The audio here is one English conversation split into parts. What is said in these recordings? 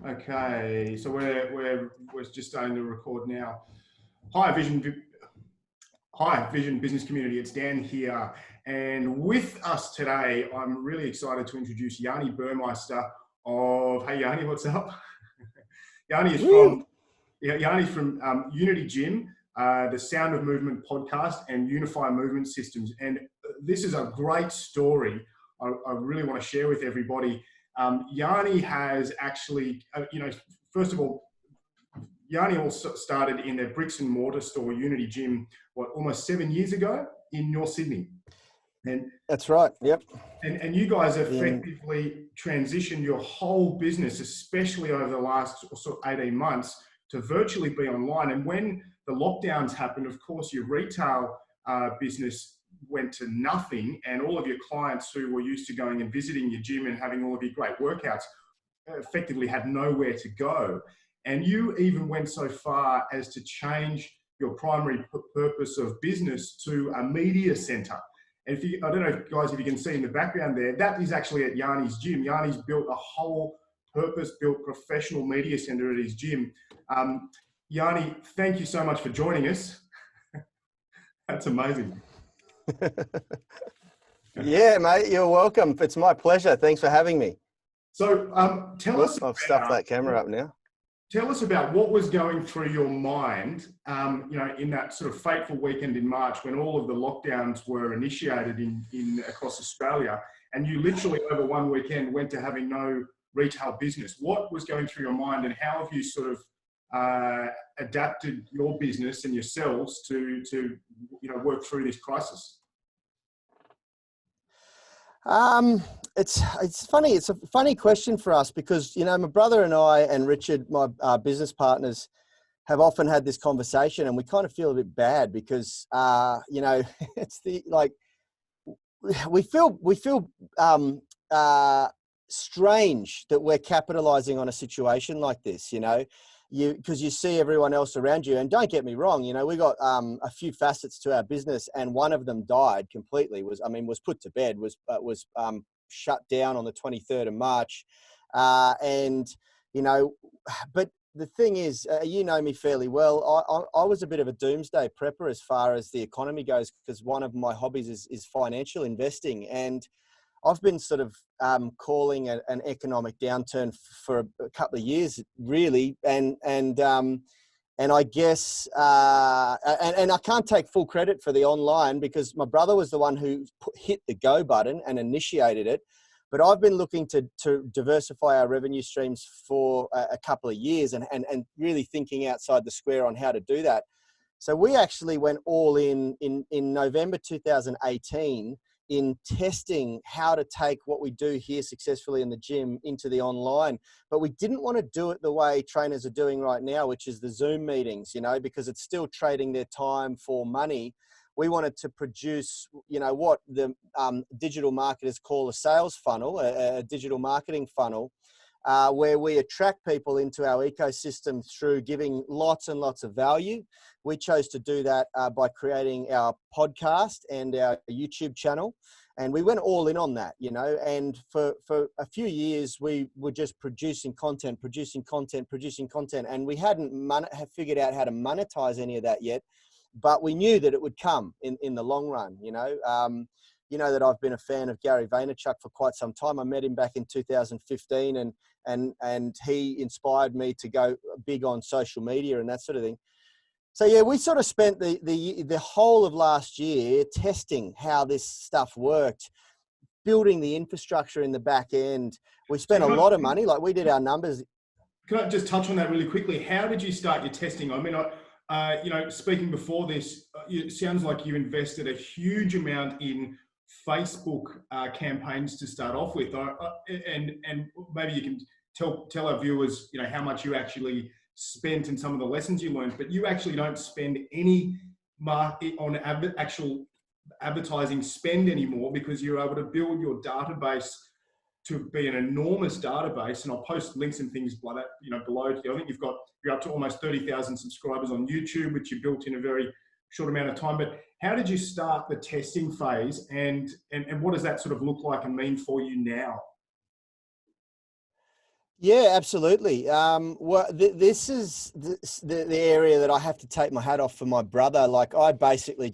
Okay, so we're just starting to record now. Hi Vision Business Community. It's Dan here, and with us today, I'm really excited to introduce Yanni Burmeister of. Hey Yanni, what's up? Yanni is from Yanni's from Unity Gym, the Sound of Movement podcast, and Unify Movement Systems. And this is a great story I really want to share with everybody. Yanni has actually, first of all, Yanni also started in their bricks and mortar store, Unity Gym, almost 7 years ago in North Sydney. And that's right. Yep. And you guys effectively transitioned your whole business, especially over the last sort of 18 months, to virtually be online. And when the lockdowns happened, of course, your retail business went to nothing, and all of your clients who were used to going and visiting your gym and having all of your great workouts effectively had nowhere to go. And you even went so far as to change your primary purpose of business to a media center. And I don't know, guys, if you can see in the background there, that is actually at Yanni's gym. Yanni's built a whole purpose-built professional media center at his gym. Yanni, thank you so much for joining us. That's amazing. Yeah, mate, you're welcome. It's my pleasure. Thanks for having me. So tell us. I've stuffed that camera up now. Tell us about what was going through your mind, in that sort of fateful weekend in March when all of the lockdowns were initiated in across Australia, and you literally over one weekend went to having no retail business. What was going through your mind, and how have you sort of adapted your business and yourselves to work through this crisis? It's funny. It's a funny question for us because, my brother and I and Richard, my business partners, have often had this conversation, and we kind of feel a bit bad because, it's we feel strange that we're capitalizing on a situation like this, because you see everyone else around you. And don't get me wrong, we got a few facets to our business, and one of them died completely, was put to bed, was shut down on the 23rd of March. But the thing is, you know me fairly well. I was a bit of a doomsday prepper as far as the economy goes, because one of my hobbies is financial investing. And I've been sort of calling an economic downturn for a couple of years, really, and I guess and I can't take full credit for the online because my brother was the one who hit the go button and initiated it. But I've been looking to diversify our revenue streams for a couple of years and really thinking outside the square on how to do that. So we actually went all in November 2018 in testing how to take what we do here successfully in the gym into the online. But we didn't want to do it the way trainers are doing right now, which is the Zoom meetings, because it's still trading their time for money. We wanted to produce, what the digital marketers call a sales funnel, a digital marketing funnel, where we attract people into our ecosystem through giving lots and lots of value. We chose to do that by creating our podcast and our YouTube channel. And we went all in on that, and for a few years, we were just producing content. And we hadn't figured out how to monetize any of that yet, but we knew that it would come in the long run, that I've been a fan of Gary Vaynerchuk for quite some time. I met him back in 2015 and he inspired me to go big on social media and that sort of thing. So yeah, we sort of spent the whole of last year testing how this stuff worked, building the infrastructure in the back end. We spent a lot of money, like we did our numbers. Can I just touch on that really quickly? How did you start your testing? I mean, speaking before this, it sounds like you invested a huge amount in Facebook campaigns to start off with, and maybe you can tell our viewers, how much you actually spent and some of the lessons you learned. But you actually don't spend any market on actual advertising spend anymore because you're able to build your database to be an enormous database. And I'll post links and things like that, below. I think you're up to almost 30,000 subscribers on YouTube, which you built in a very short amount of time. But how did you start the testing phase, and what does that sort of look like and mean for you now? Yeah, absolutely. This is the area that I have to take my hat off for my brother. Like I basically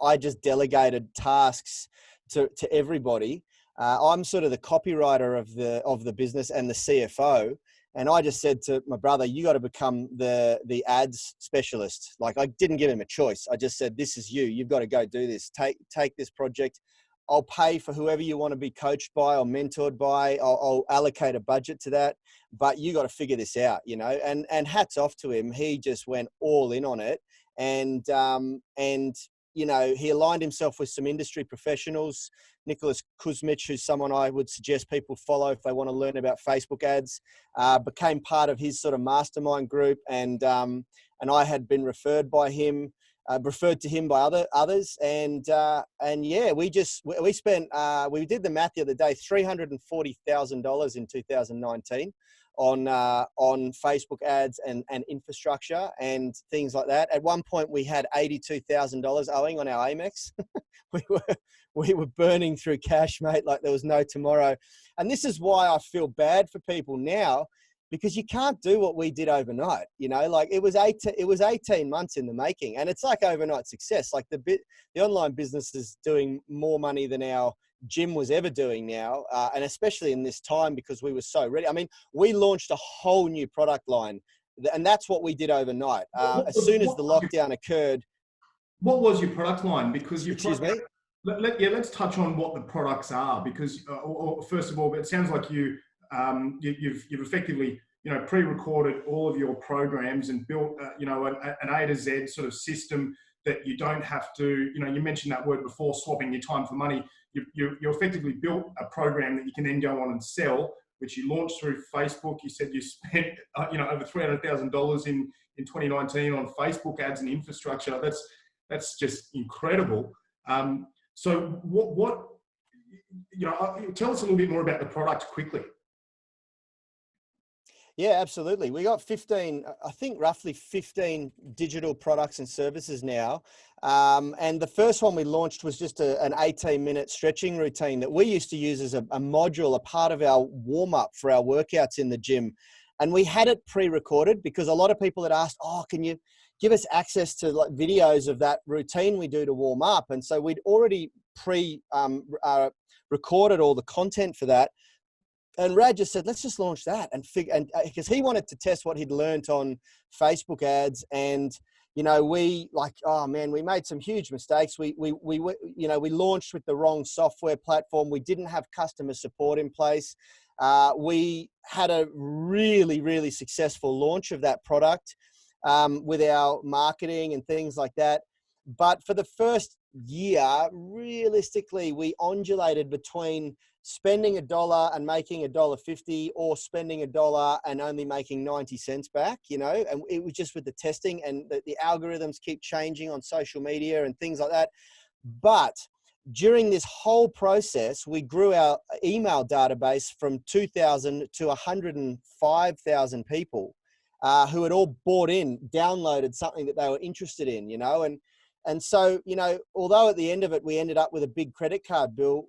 I just delegated tasks to everybody. I'm sort of the copywriter of the business and the CFO. And I just said to my brother, you got to become the ads specialist. Like I didn't give him a choice. I just said, this is you. You've got to go do this. Take this project. I'll pay for whoever you want to be coached by or mentored by. I'll allocate a budget to that, but you got to figure this out, you know. And hats off to him. He just went all in on it, and you know, he aligned himself with some industry professionals. Nicholas Kuzmich, who's someone I would suggest people follow if they want to learn about Facebook ads, became part of his sort of mastermind group, and I had been referred by him. Referred to him by others, and yeah, we spent we did the math the other day, $340,000 in 2019 on Facebook ads and infrastructure and things like that. At one point, we had $82,000 owing on our Amex. we were burning through cash, mate, like there was no tomorrow. And this is why I feel bad for people now, because you can't do what we did overnight. You know, like it was 18 months in the making, and it's like overnight success. Like the online business is doing more money than our gym was ever doing now, and especially in this time because we were so ready. I mean, we launched a whole new product line, and that's what we did overnight. As soon as the lockdown occurred. What was your product line? Because you Excuse me? let's touch on what the products are. Because first of all, it sounds like you've effectively, you know, pre-recorded all of your programs and built you know, an A to Z sort of system that you don't have to, you know, you mentioned that word before, swapping your time for money. You effectively built a program that you can then go on and sell, which you launched through Facebook. You said you spent you know, over $300,000 in 2019 on Facebook ads and infrastructure. That's just incredible. So what you know, tell us a little bit more about the product quickly. Yeah, absolutely. We got 15, I think roughly 15 digital products and services now. And the first one we launched was just an 18-minute stretching routine that we used to use as a module, a part of our warm-up for our workouts in the gym. And we had it pre-recorded because a lot of people had asked, oh, can you give us access to like videos of that routine we do to warm up? And so we'd already recorded all the content for that. And Rad just said, let's just launch that and because he wanted to test what he'd learned on Facebook ads. And, you know, we like, oh man, we made some huge mistakes. We you know, we launched with the wrong software platform. We didn't have customer support in place. We had a really, really successful launch of that product with our marketing and things like that. But for the first year, realistically, we undulated between spending $1 and making $1.50, or spending $1 and only making 90 cents back, you know. And it was just with the testing, and the algorithms keep changing on social media and things like that. But during this whole process, we grew our email database from 2,000 to 105,000 people who had all bought in, downloaded something that they were interested in, you know. And so, you know, although at the end of it, we ended up with a big credit card bill,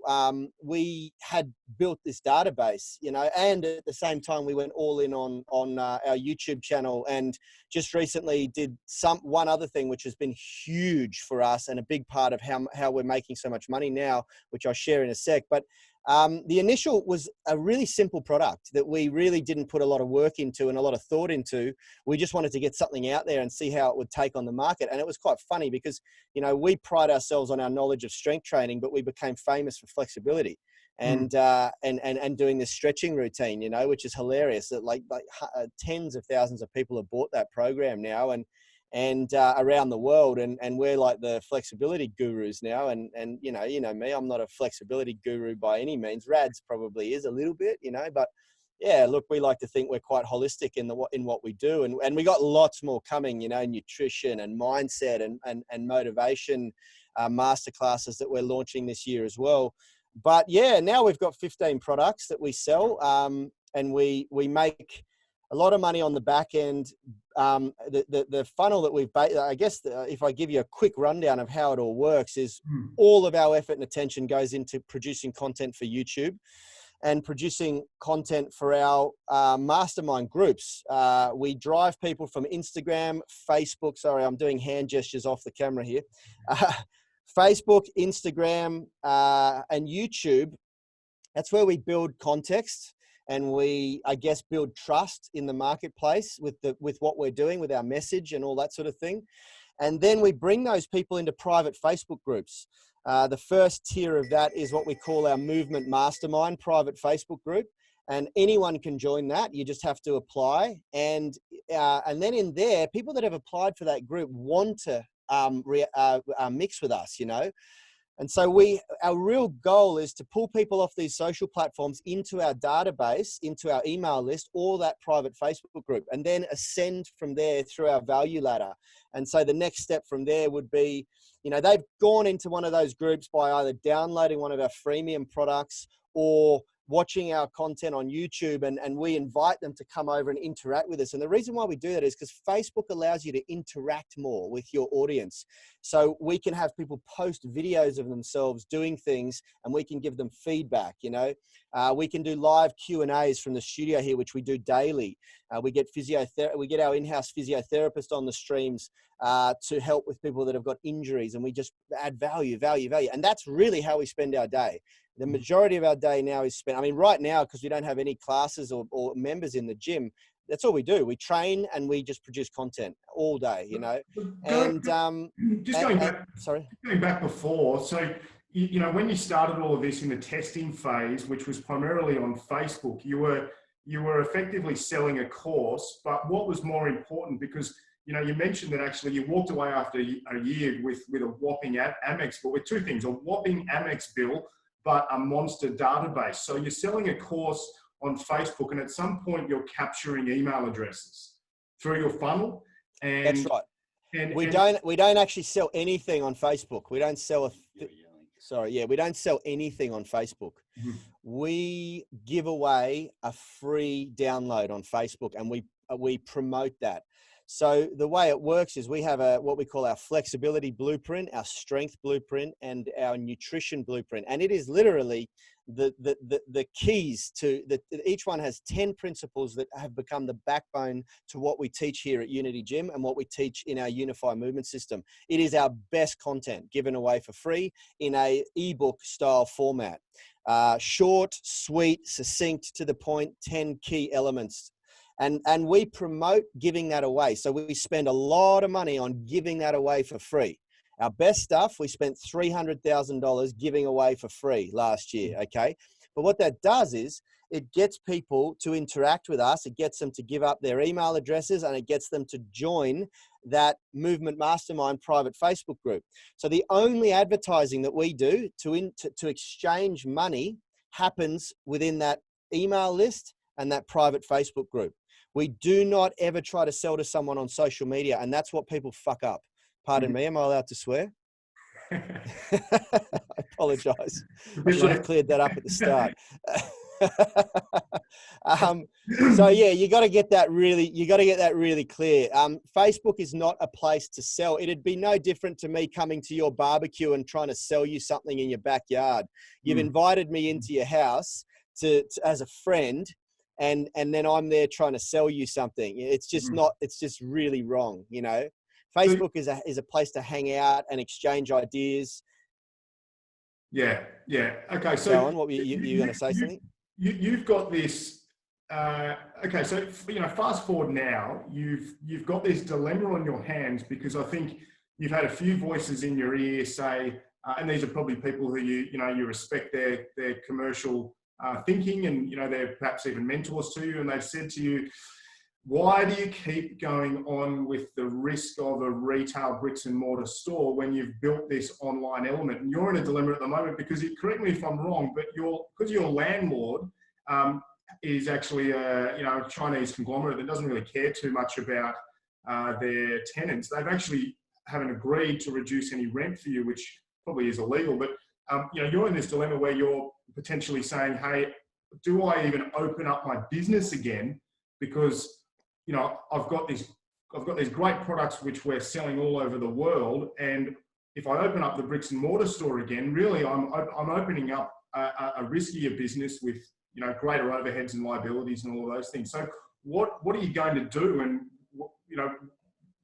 we had built this database, you know, and at the same time, we went all in on our YouTube channel, and just recently did one other thing, which has been huge for us and a big part of how we're making so much money now, which I'll share in a sec. But the initial was a really simple product that we really didn't put a lot of work into and a lot of thought into. We just wanted to get something out there and see how it would take on the market. And it was quite funny because, you know, we pride ourselves on our knowledge of strength training, but we became famous for flexibility and doing this stretching routine, you know, which is hilarious that like tens of thousands of people have bought that program now and around the world, and we're like the flexibility gurus now. And you know me, I'm not a flexibility guru by any means. Rads probably is a little bit, you know, but yeah, look, we like to think we're quite holistic in what we do, and we got lots more coming, you know, nutrition and mindset and motivation masterclasses that we're launching this year as well. But yeah, now we've got 15 products that we sell, and we make a lot of money on the back end. The funnel that we've, I guess, if I give you a quick rundown of how it all works, is all of our effort and attention goes into producing content for YouTube. and producing content for our mastermind groups. We drive people from Instagram, Facebook, sorry, I'm doing hand gestures off the camera here, Facebook, Instagram, and YouTube. That's where we build context and we, I guess, build trust in the marketplace with what we're doing, with our message and all that sort of thing. And then we bring those people into private Facebook groups. The first tier of that is what we call our Movement Mastermind private Facebook group. And anyone can join that. You just have to apply. And then in there, people that have applied for that group want to mix with us, you know. And so our real goal is to pull people off these social platforms into our database, into our email list, or that private Facebook group, and then ascend from there through our value ladder. And so the next step from there would be, you know, they've gone into one of those groups by either downloading one of our freemium products or watching our content on YouTube, and we invite them to come over and interact with us. And the reason why we do that is because Facebook allows you to interact more with your audience. So we can have people post videos of themselves doing things and we can give them feedback, you know. We can do live Q&As from the studio here, which we do daily. We get our in-house physiotherapist on the streams to help with people that have got injuries, and we just add value. And that's really how we spend our day. The majority of our day now is spent, I mean, right now, because we don't have any classes or members in the gym, that's all we do. We train and we just produce content all day, you know. And going back before, so you know, when you started all of this in the testing phase, which was primarily on Facebook, you were effectively selling a course. But what was more important, because you know, you mentioned that actually you walked away after a year with a whopping Amex bill, with two things: a whopping Amex bill, but a monster database. So you're selling a course on Facebook, and at some point you're capturing email addresses through your funnel. And that's right. We don't actually sell anything on Facebook. We don't sell we don't sell anything on Facebook. Mm-hmm. We give away a free download on Facebook, and we promote that. So the way it works is we have what we call our flexibility blueprint, our strength blueprint, and our nutrition blueprint. And it is literally the keys to each one has 10 principles that have become the backbone to what we teach here at Unity Gym and what we teach in our Unify movement system. It is our best content given away for free in a ebook style format. Short, sweet, succinct, to the point, 10 key elements. And we promote giving that away. So we spend a lot of money on giving that away for free. Our best stuff, we spent $300,000 giving away for free last year, okay? But what that does is it gets people to interact with us. It gets them to give up their email addresses, and it gets them to join that Movement Mastermind private Facebook group. So the only advertising that we do to exchange money happens within that email list and that private Facebook group. We do not ever try to sell to someone on social media, and that's what people fuck up. Pardon me, am I allowed to swear? I apologize. I should have cleared that up at the start. So yeah, you got to get that really clear. Facebook is not a place to sell. It'd be no different to me coming to your barbecue and trying to sell you something in your backyard. You've invited me into your house as a friend, and then I'm there trying to sell you something. It's just not. It's just really wrong, you know. Facebook is a place to hang out and exchange ideas. Yeah. Okay, so Alan, what were you going to say something? You've got this. Okay, so you know, fast forward now. You've got this dilemma on your hands, because I think you've had a few voices in your ear say, and these are probably people who you respect their commercial thinking, and you know, they're perhaps even mentors to you, and they've said to you, why do you keep going on with the risk of a retail bricks and mortar store when you've built this online element? And you're in a dilemma at the moment, because correct me if I'm wrong, but because your landlord is actually a Chinese conglomerate that doesn't really care too much about their tenants. They've actually haven't agreed to reduce any rent for you, which probably is illegal. But you're in this dilemma where you're potentially saying, hey, do I even open up my business again? Because I've got these great products which we're selling all over the world, and if I open up the bricks and mortar store again, really I'm opening up a riskier business with greater overheads and liabilities and all of those things. So what are you going to do, and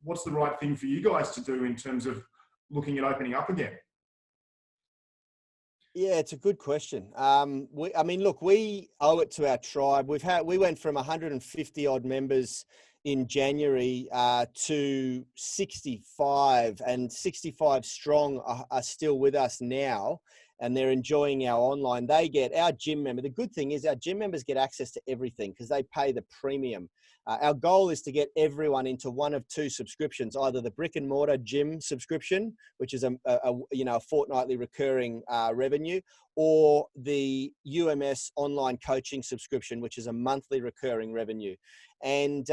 what's the right thing for you guys to do in terms of looking at opening up again? Yeah, it's a good question. Look, we owe it to our tribe. We went from 150 odd members in January to 65, and 65 strong are still with us now, and they're enjoying our online. They get our gym member. The good thing is our gym members get access to everything because they pay the premium. Our goal is to get everyone into one of two subscriptions, either the brick and mortar gym subscription, which is a fortnightly recurring revenue, or the UMS online coaching subscription, which is a monthly recurring revenue. And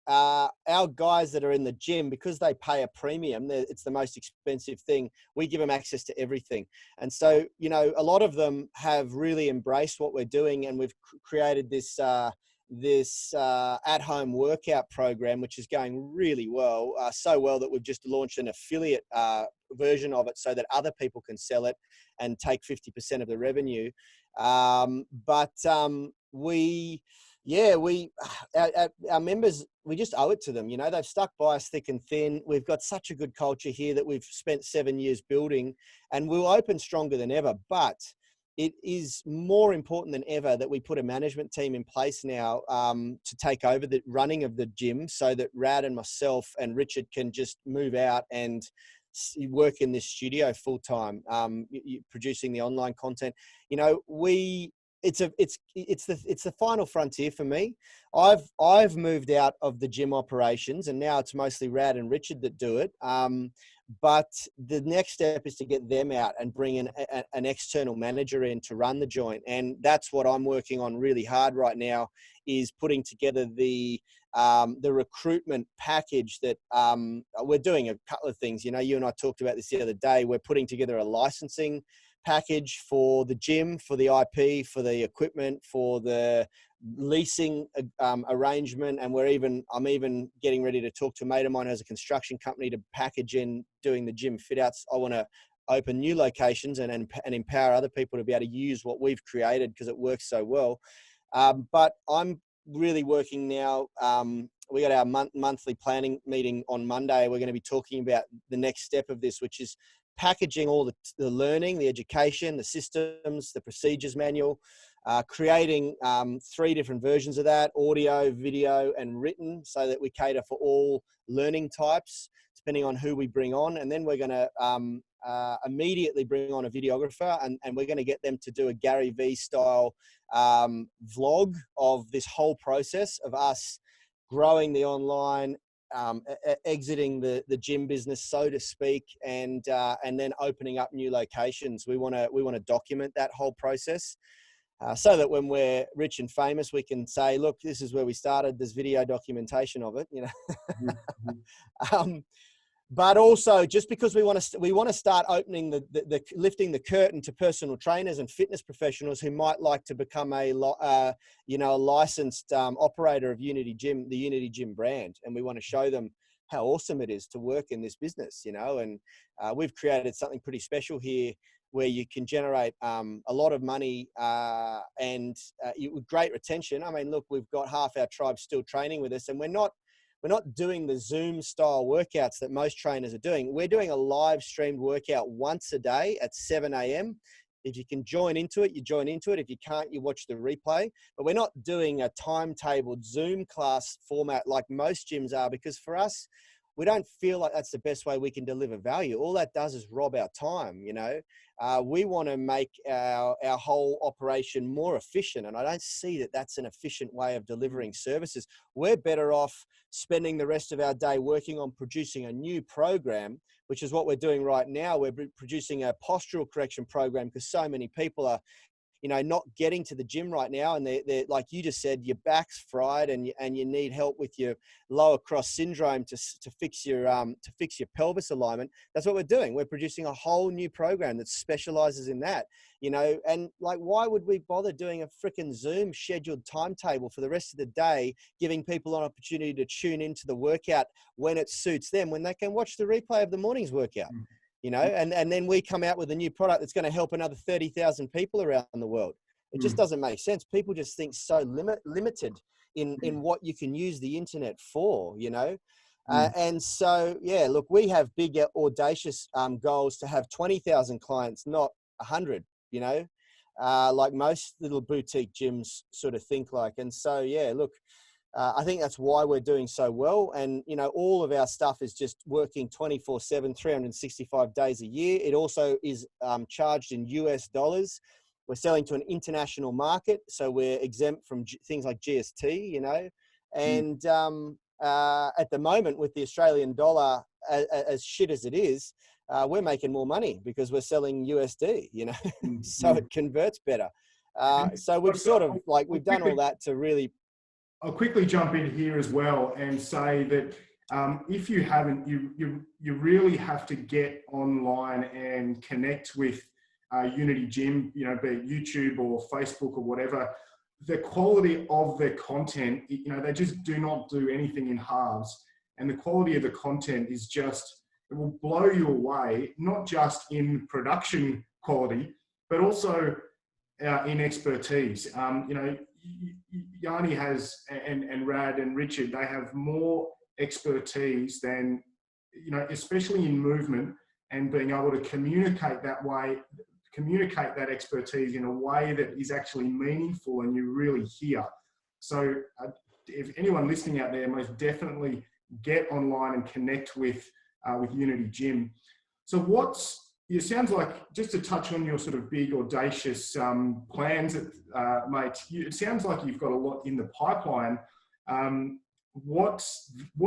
our guys that are in the gym, because they pay a premium, it's the most expensive thing, we give them access to everything. And so, a lot of them have really embraced what we're doing, and we've created this at-home workout program, which is going really well, so well that we've just launched an affiliate version of it so that other people can sell it and take 50% of the revenue. Our members, we just owe it to them. They've stuck by us thick and thin. We've got such a good culture here that we've spent 7 years building, and we'll open stronger than ever. But it is more important than ever that we put a management team in place now to take over the running of the gym, so that Rad and myself and Richard can just move out and work in this studio full time, producing the online content. It's the final frontier for me. I've moved out of the gym operations, and now it's mostly Rad and Richard that do it. But the next step is to get them out and bring in an external manager in to run the joint. And that's what I'm working on really hard right now, is putting together the recruitment package that we're doing a couple of things. You and I talked about this the other day. We're putting together a licensing package for the gym, for the IP, for the equipment, for the leasing arrangement, and I'm even getting ready to talk to a mate of mine who has a construction company to package in doing the gym fit outs. I want to open new locations and empower other people to be able to use what we've created because it works so well. But I'm really working now. We got our monthly planning meeting on Monday. We're going to be talking about the next step of this, which is packaging all the learning, the education, the systems, the procedures manual, creating 3 different versions of that: audio, video, and written, so that we cater for all learning types, depending on who we bring on. And then we're going to immediately bring on a videographer, and we're going to get them to do a Gary Vee style vlog of this whole process of us growing the online, exiting the gym business, so to speak, and then opening up new locations. We want to document that whole process, so that when we're rich and famous, we can say, look, this is where we started. There's video documentation of it, But also, just because we want to start opening the lifting the curtain to personal trainers and fitness professionals who might like to become a licensed operator of Unity Gym, the Unity Gym brand, and we want to show them how awesome it is to work in this business, And we've created something pretty special here, where you can generate a lot of money and with great retention. I mean, look, we've got half our tribe still training with us, and we're not doing the Zoom style workouts that most trainers are doing. We're doing a live streamed workout once a day at 7 a.m. If you can join into it, you join into it. If you can't, you watch the replay. But we're not doing a timetabled Zoom class format like most gyms are, because for us, we don't feel like that's the best way we can deliver value. All that does is rob our time, We want to make our whole operation more efficient, and I don't see that that's an efficient way of delivering services. We're better off spending the rest of our day working on producing a new program, which is what we're doing right now. We're producing a postural correction program because so many people are not getting to the gym right now, and they're like you just said, your back's fried and you need help with your lower cross syndrome to fix your pelvis alignment. That's what we're doing. We're producing a whole new program that specializes in that, and like, why would we bother doing a freaking Zoom scheduled timetable for the rest of the day, giving people an opportunity to tune into the workout when it suits them, when they can watch the replay of the morning's workout? And then we come out with a new product that's going to help another 30,000 people around the world. It just doesn't make sense. People just think so limited in what you can use the internet for, you know. And so, yeah, look, we have big, audacious goals to have 20,000 clients, not 100, you know, like most little boutique gyms sort of think like. And so, yeah, look, I think that's why we're doing so well. And, you know, all of our stuff is just working 24/7, 365 days a year. It also is charged in US dollars. We're selling to an international market, so we're exempt from things like GST, you know. And at the moment, with the Australian dollar as shit as it is, we're making more money because we're selling USD, you know, so it converts better. So we've sort of like, we've done all that to really... I'll quickly jump in here as well and say that if you haven't, you really have to get online and connect with Unity Gym, you know, be it YouTube or Facebook or whatever. The quality of their content, you know, they just do not do anything in halves. And the quality of the content is just, it will blow you away, not just in production quality, but also in expertise. You know, Yanni has, and Rad and Richard, they have more expertise than, you know, especially in movement and being able to communicate that way, communicate that expertise in a way that is actually meaningful and you really hear. So if anyone listening out there, most definitely get online and connect with Unity Gym. So it sounds like, just to touch on your sort of big audacious plans, mate, it sounds like you've got a lot in the pipeline. What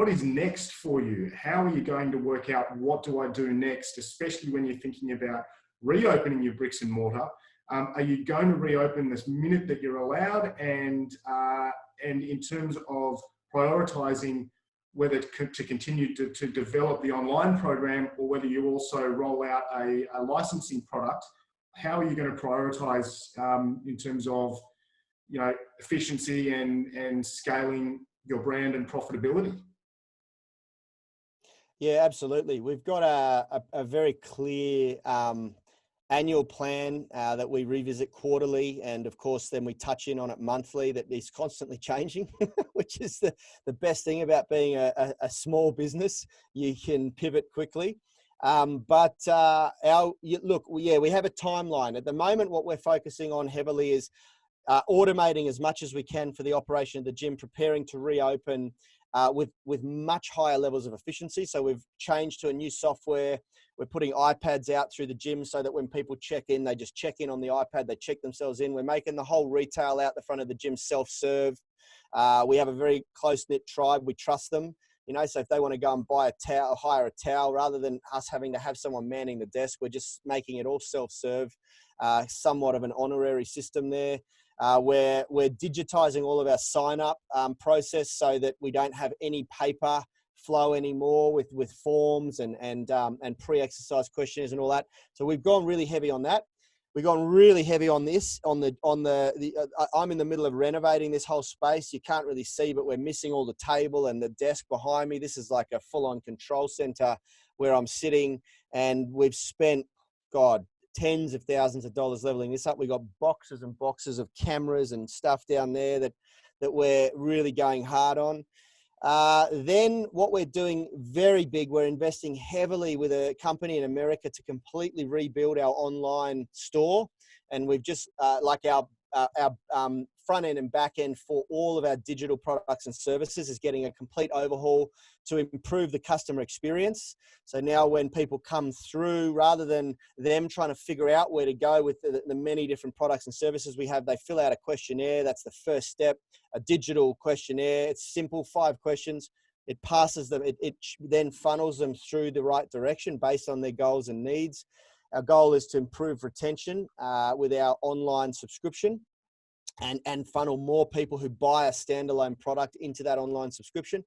is next for you? How are you going to work out what do I do next, especially when you're thinking about reopening your bricks and mortar? Are you going to reopen this minute that you're allowed? And in terms of prioritizing whether to continue to develop the online program or whether you also roll out a licensing product, how are you going to prioritize in terms of, you know, efficiency and scaling your brand and profitability? Yeah, absolutely. We've got a very clear annual plan that we revisit quarterly, and of course then we touch in on it monthly, that is constantly changing, which is the best thing about being a small business. You can pivot quickly. We have a timeline. At the moment, what we're focusing on heavily is automating as much as we can for the operation of the gym, preparing to reopen with much higher levels of efficiency. So we've changed to a new software. We're putting iPads out through the gym so that when people check in, they just check in on the iPad, they check themselves in. We're making the whole retail out the front of the gym self-serve. We have a very close-knit tribe. We trust them, you know, so if they want to go and buy a towel, hire a towel, rather than us having to have someone manning the desk, we're just making it all self-serve, somewhat of an honorary system there. We're digitizing all of our sign-up process so that we don't have any paper flow anymore with forms and pre-exercise questionnaires and all that. So we've gone really heavy on that. We've gone really heavy on this, I'm in the middle of renovating this whole space. You can't really see, but we're missing all the table and the desk behind me. This is like a full-on control center where I'm sitting, and we've spent, God, tens of thousands of dollars leveling this up. We got boxes and boxes of cameras and stuff down there that we're really going hard on. Then what we're doing very big, we're investing heavily with a company in America to completely rebuild our online store. And we've just, like our front end and back end for all of our digital products and services is getting a complete overhaul to improve the customer experience. So now when people come through, rather than them trying to figure out where to go with the many different products and services we have, they fill out a questionnaire. That's the first step, a digital questionnaire. It's simple, 5 questions. It passes them. It then funnels them through the right direction based on their goals and needs. Our goal is to improve retention with our online subscription and funnel more people who buy a standalone product into that online subscription.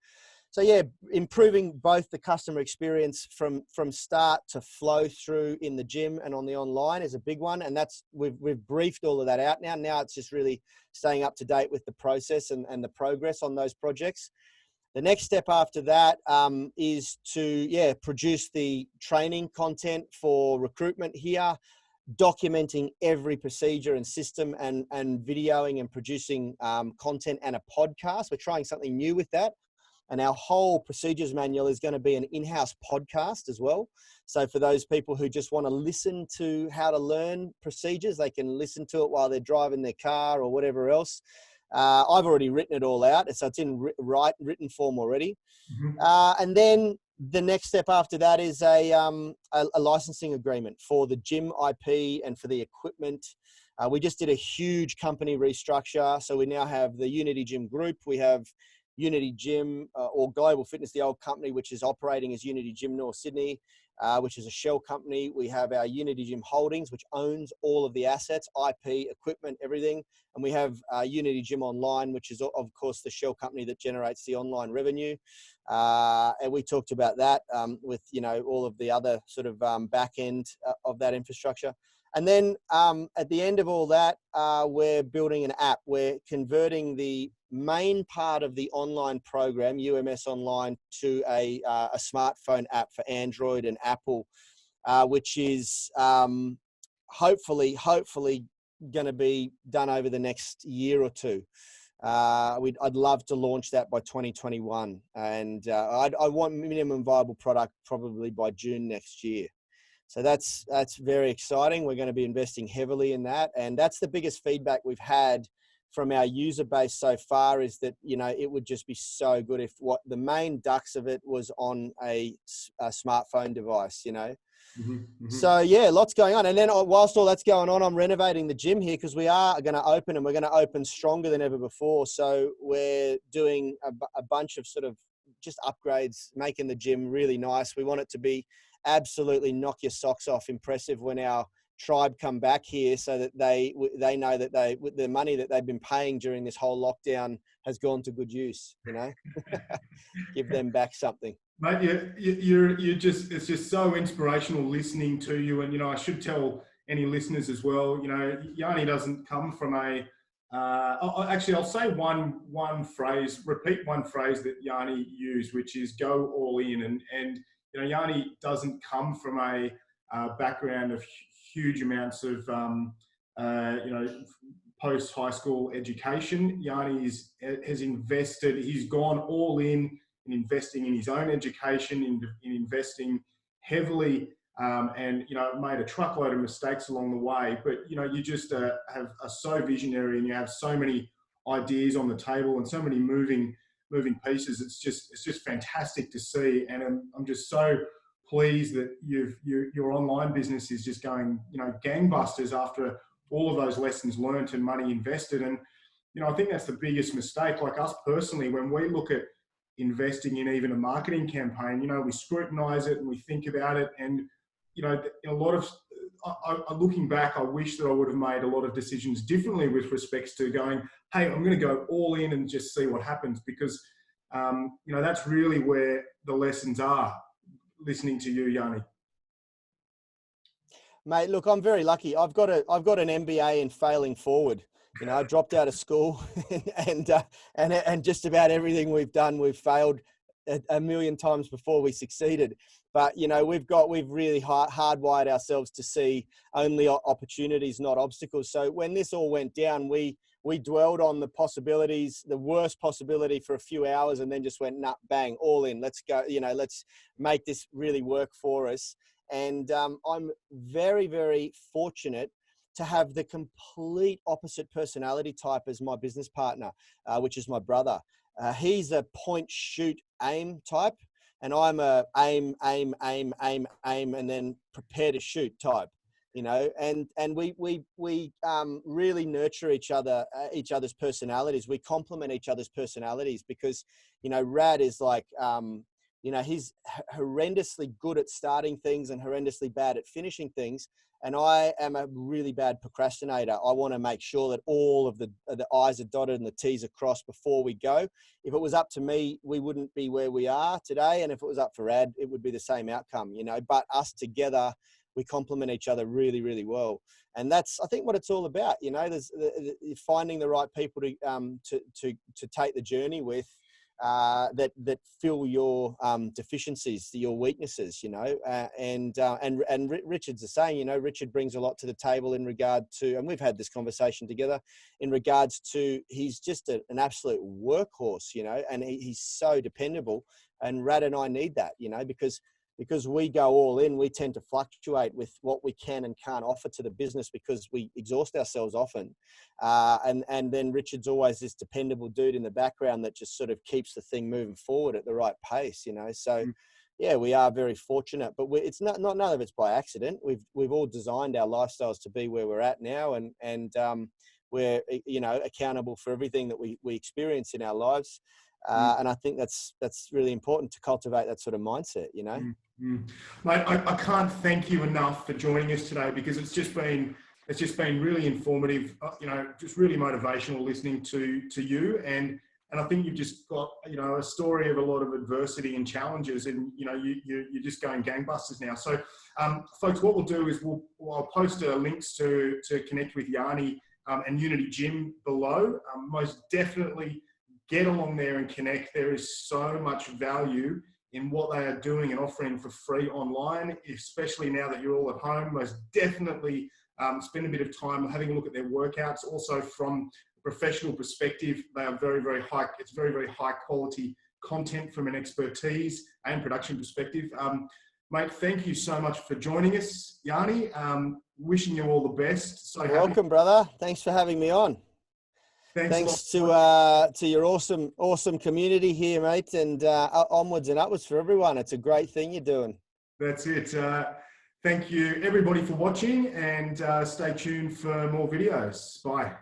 So yeah, improving both the customer experience from start to flow through in the gym and on the online is a big one. And that's, we've briefed all of that out now. Now it's just really staying up to date with the process and the progress on those projects. The next step after that is to produce the training content for recruitment here. documenting every procedure and system, and videoing and producing content and a podcast. We're trying something new with that. And our whole procedures manual is going to be an in-house podcast as well. So for those people who just want to listen to how to learn procedures, they can listen to it while they're driving their car or whatever else. I've already written it all out, so it's in written form already. And then the next step after that is a licensing agreement for the gym IP and for the equipment. We just did a huge company restructure. So we now have the Unity Gym Group. We have Unity Gym or Global Fitness, the old company, which is operating as Unity Gym North Sydney, which is a shell company. We have our Unity Gym Holdings, which owns all of the assets, IP, equipment, everything. And we have Unity Gym Online, which is, of course, the shell company that generates the online revenue. And we talked about that with, all of the other sort of back end of that infrastructure. And then at the end of all that, we're building an app. We're converting the main part of the online program, UMS Online, to a smartphone app for Android and Apple, which is hopefully going to be done over the next year or two. I'd love to launch that by 2021, and I want minimum viable product probably by June next year. So that's very exciting. We're going to be investing heavily in that, and that's the biggest feedback we've had from our user base so far, is that it would just be so good if what the main ducks of it was on a smartphone device. So yeah, lots going on. And then whilst all that's going on, I'm renovating the gym here because we are going to open, and we're going to open stronger than ever before. So we're doing a bunch of sort of just upgrades, making the gym really nice. We want it to be absolutely knock your socks off impressive when our tribe come back here, so that they know that the money that they've been paying during this whole lockdown has gone to good use. Give them back something. Mate, you're just, it's just so inspirational listening to you. And I should tell any listeners as well, Yanni doesn't come from a actually, I'll say one phrase, repeat one phrase that Yanni used, which is go all in. And Yanni doesn't come from a background of huge amounts of post high school education. Yanni has invested. He's gone all in investing in his own education, in investing heavily, and made a truckload of mistakes along the way. But you just are so visionary, and you have so many ideas on the table and so many moving pieces. It's just fantastic to see, and I'm just so pleased that your online business is just going gangbusters after all of those lessons learned and money invested. And I think that's the biggest mistake. Like us personally, when we look at investing in even a marketing campaign, we scrutinize it and we think about it, and a lot of looking back, I wish that I would have made a lot of decisions differently with respects to going, hey, I'm going to go all in and just see what happens, because that's really where the lessons are, listening to you, Yanni. Mate, look, I'm very lucky. I've got an MBA in failing forward. I dropped out of school, and just about everything we've done, we've failed a million times before we succeeded. But we've really hardwired ourselves to see only opportunities, not obstacles. So when this all went down, we dwelled on the possibilities, the worst possibility, for a few hours, and then just went, nah, bang, all in. Let's go. Let's make this really work for us. And I'm very, very fortunate to have the complete opposite personality type as my business partner, which is my brother. He's a point, shoot, aim type, and I'm a aim, and then prepare to shoot type. And we really nurture each other's personalities. We complement each other's personalities, because Rad is like he's horrendously good at starting things and horrendously bad at finishing things. And I am a really bad procrastinator. I want to make sure that all of the I's are dotted and the T's are crossed before we go. If it was up to me, we wouldn't be where we are today. And if it was up for Rad, it would be the same outcome, but us together, we complement each other really, really well. And that's, I think, what it's all about. There's finding the right people to take the journey with, that fill your deficiencies, your weaknesses, you know, and Richard's the same, you know. Richard brings a lot to the table in regard to, and we've had this conversation together, in regards to, he's just an absolute workhorse, you know, and he's so dependable. And Rad and I need that, you know, because we go all in, we tend to fluctuate with what we can and can't offer to the business because we exhaust ourselves often. And then Richard's always this dependable dude in the background that just sort of keeps the thing moving forward at the right pace, you know. So, yeah, we are very fortunate, but it's not none of it's by accident. We've all designed our lifestyles to be where we're at now, and we're, you know, accountable for everything that we experience in our lives. And I think that's really important to cultivate that sort of mindset, you know. Mate, I can't thank you enough for joining us today, because it's just been really informative, you know, just really motivational listening to you, and I think you've just got, you know, a story of a lot of adversity and challenges, and you know, you're just going gangbusters now. So, folks, what we'll do is I'll post links to connect with Yanni and Unity Gym below. Most definitely get along there and connect. There is so much value in what they are doing and offering for free online, especially now that you're all at home. Most definitely spend a bit of time having a look at their workouts. Also, from a professional perspective, they are very, very high. It's very, very high quality content from an expertise and production perspective. Mate, thank you so much for joining us, Yanni. Wishing you all the best. So welcome, brother. Thanks for having me on. Thanks to your awesome community here, mate, and onwards and upwards for everyone. It's a great thing you're doing. That's it. Thank you, everybody, for watching, and stay tuned for more videos. Bye.